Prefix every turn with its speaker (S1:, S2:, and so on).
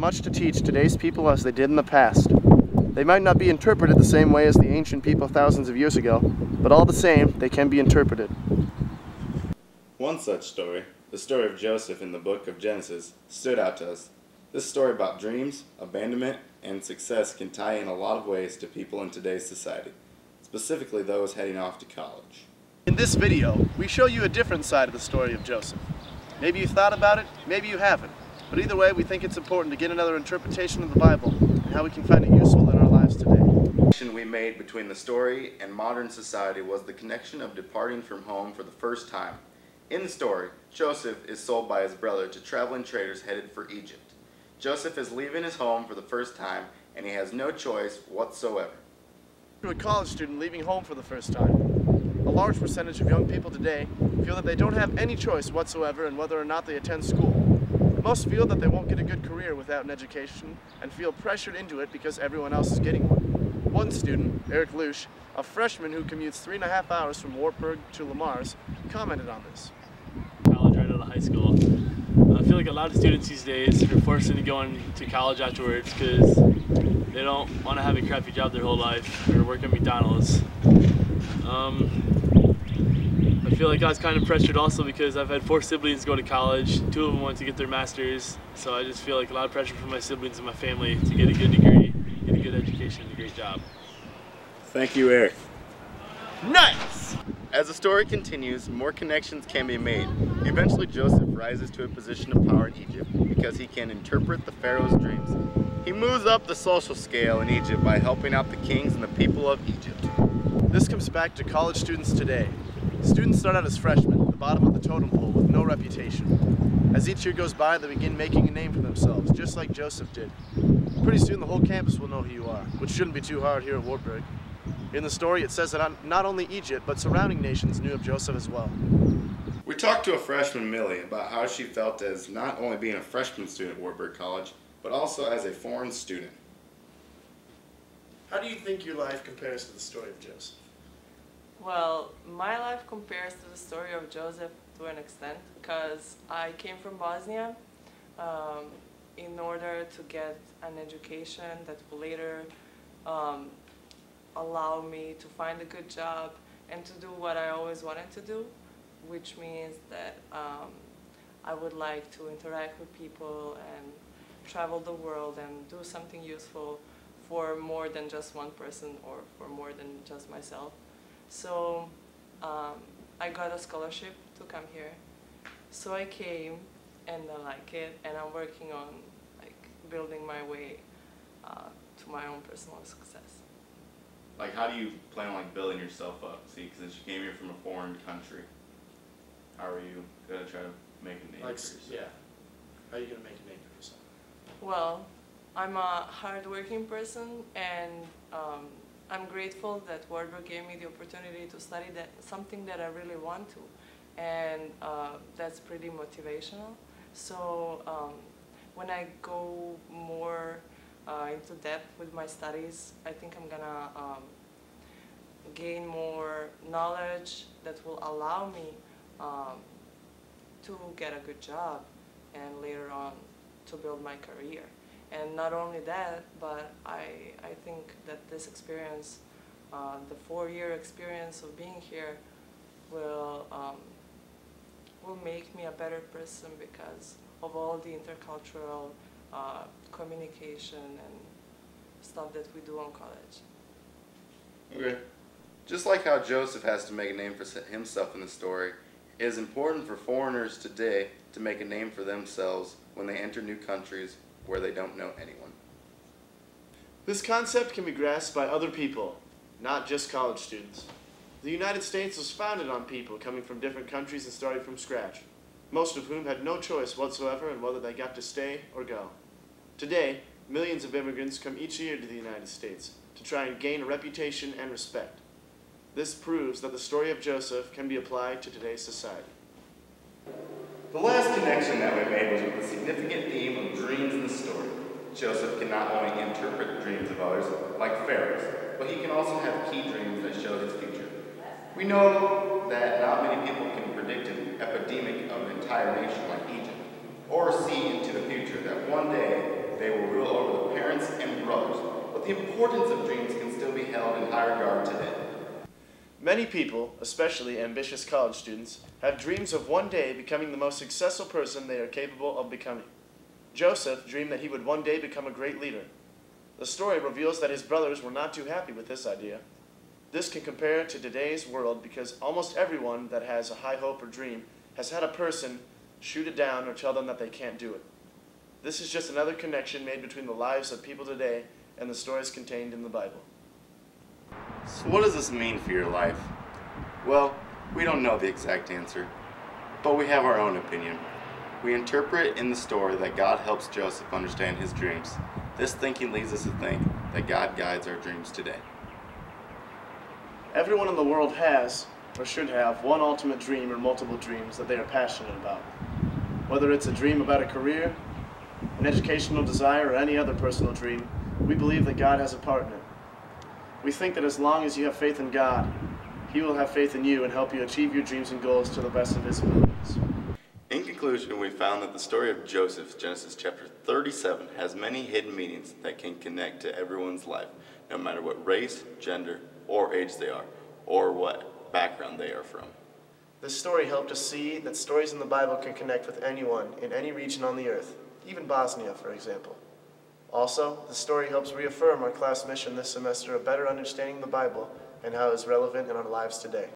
S1: much to teach today's people as they did in the past. They might not be interpreted the same way as the ancient people thousands of years ago, but all the same, they can be interpreted.
S2: One such story, the story of Joseph in the book of Genesis, stood out to us. This story about dreams, abandonment, and success can tie in a lot of ways to people in today's society, specifically those heading off to college.
S1: In this video, we show you a different side of the story of Joseph. Maybe you thought about it, maybe you haven't. But either way, we think it's important to get another interpretation of the Bible and how we can find it useful in our lives today.
S2: The connection we made between the story and modern society was the connection of departing from home for the first time. In the story, Joseph is sold by his brother to traveling traders headed for Egypt. Joseph is leaving his home for the first time, and he has no choice whatsoever.
S1: To a college student leaving home for the first time, a large percentage of young people today feel that they don't have any choice whatsoever in whether or not they attend school. Most feel that they won't get a good career without an education and feel pressured into it because everyone else is getting one. One student, Eric Lusch, a freshman who commutes 3.5 hours from Wartburg to Lamars, commented on this.
S3: College right out of high school. I feel like a lot of students these days are forced into going to college afterwards because they don't want to have a crappy job their whole life or work at McDonald's. I feel like I was kind of pressured also because I've had 4 siblings go to college. 2 of them went to get their masters, so I just feel like a lot of pressure from my siblings and my family to get a good degree, get a good education, and a great job.
S2: Thank you, Eric.
S1: Nice!
S2: As the story continues, more connections can be made. Eventually, Joseph rises to a position of power in Egypt because he can interpret the Pharaoh's dreams. He moves up the social scale in Egypt by helping out the kings and the people of Egypt.
S1: This comes back to college students today. Students start out as freshmen, at the bottom of the totem pole, with no reputation. As each year goes by, they begin making a name for themselves, just like Joseph did. Pretty soon the whole campus will know who you are, which shouldn't be too hard here at Wartburg. In the story, it says that not only Egypt, but surrounding nations knew of Joseph as well.
S2: We talked to a freshman, Millie, about how she felt as not only being a freshman student at Wartburg College, but also as a foreign student.
S1: How do you think your life compares to the story of Joseph?
S4: Well, my life compares to the story of Joseph to an extent because I came from Bosnia in order to get an education that will later allow me to find a good job and to do what I always wanted to do, which means that I would like to interact with people and travel the world and do something useful for more than just one person or for more than just myself. So I got a scholarship to come here. So I came and I like it, and I'm working on building my way to my own personal success.
S2: Like, how do you plan on building yourself up? See, since you came here from a foreign country, how are you gonna try to make a name for yourself?
S1: Yeah. How are you gonna make a name for yourself?
S4: Well, I'm a hard-working person, and I'm grateful that Wartburg gave me the opportunity to study something that I really want to, and that's pretty motivational. So when I go more into depth with my studies, I think I'm gonna gain more knowledge that will allow me to get a good job and later on to build my career. And not only that, but I think that this experience, the 4-year experience of being here, will make me a better person because of all the intercultural communication and stuff that we do on college.
S2: Okay. Just like how Joseph has to make a name for himself in the story, it is important for foreigners today to make a name for themselves when they enter new countries where they don't know anyone.
S1: This concept can be grasped by other people, not just college students. The United States was founded on people coming from different countries and starting from scratch, most of whom had no choice whatsoever in whether they got to stay or go. Today, millions of immigrants come each year to the United States to try and gain a reputation and respect. This proves that the story of Joseph can be applied to today's society.
S2: The last connection that we made was with the significant theme of dreams in the story. Joseph can not only interpret the dreams of others, like Pharaoh's, but he can also have key dreams that show his future. We know that not many people can predict an epidemic of an entire nation like Egypt, or see into the future that one day they will rule over the parents and brothers, but the importance of dreams can still be held in high regard today.
S1: Many people, especially ambitious college students, have dreams of one day becoming the most successful person they are capable of becoming. Joseph dreamed that he would one day become a great leader. The story reveals that his brothers were not too happy with this idea. This can compare to today's world because almost everyone that has a high hope or dream has had a person shoot it down or tell them that they can't do it. This is just another connection made between the lives of people today and the stories contained in the Bible.
S2: So what does this mean for your life? Well, we don't know the exact answer, but we have our own opinion. We interpret in the story that God helps Joseph understand his dreams. This thinking leads us to think that God guides our dreams today.
S1: Everyone in the world has, or should have, one ultimate dream or multiple dreams that they are passionate about. Whether it's a dream about a career, an educational desire, or any other personal dream, we believe that God has a part in it. We think that as long as you have faith in God, He will have faith in you and help you achieve your dreams and goals to the best of His abilities.
S2: In conclusion, we found that the story of Joseph, Genesis chapter 37, has many hidden meanings that can connect to everyone's life, no matter what race, gender, or age they are, or what background they are from.
S1: This story helped us see that stories in the Bible can connect with anyone in any region on the earth, even Bosnia, for example. Also, the story helps reaffirm our class mission this semester of better understanding the Bible and how it is relevant in our lives today.